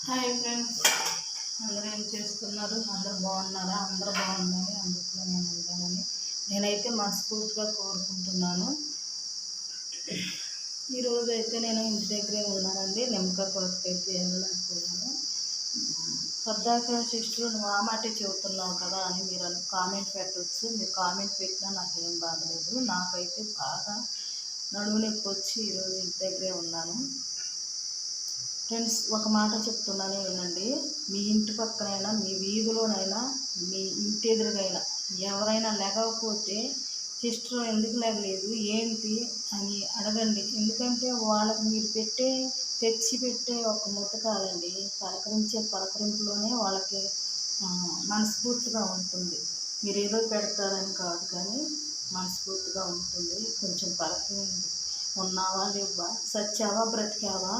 Hi friends, అందరూ ఏం చేస్తున్నారు? అందరూ బాగున్నారా? అందరూ బాగుండాలి, అందులో నేను ఉంటానని నేనైతే మనస్ఫూర్తిగా కోరుకుంటున్నాను. ఈరోజు అయితే నేను ఇంటి దగ్గరే ఉన్నానండి. నిమ్మకాయ కోతకైతే వెళ్ళలేకపోయాను. పద్దాక సిస్టర్ నువ్వు ఆ మాటే చెబుతున్నావు కదా అని మీరు కామెంట్ పెట్టవచ్చు. మీరు కామెంట్ పెట్టినా నాకేం బాధలేదు. నాకైతే బాగా నడుము నొప్పి వచ్చి ఈరోజు ఇంటి దగ్గరే ఉన్నాను. ఫ్రెండ్స్, ఒక మాట చెప్తున్నానే వినండి. మీ ఇంటి పక్కనైనా, మీ వీధిలోనైనా, మీ ఇంటి ఎదురుగైనా ఎవరైనా లేకపోతే సిస్టర్ ఎందుకు లేగలేదు ఏంటి అని అడగండి. ఎందుకంటే వాళ్ళకి మీరు తెచ్చి పెట్టే ఒక ముద్ద కాదండి, పలకరించే పలకరింపులోనే వాళ్ళకి మనస్ఫూర్తిగా ఉంటుంది. మీరు ఏదో పెడతారని కాదు, కానీ మనస్ఫూర్తిగా ఉంటుంది. కొంచెం పలకరిండి. ఉన్నావా లేవా, సచ్చావా బ్రతికావా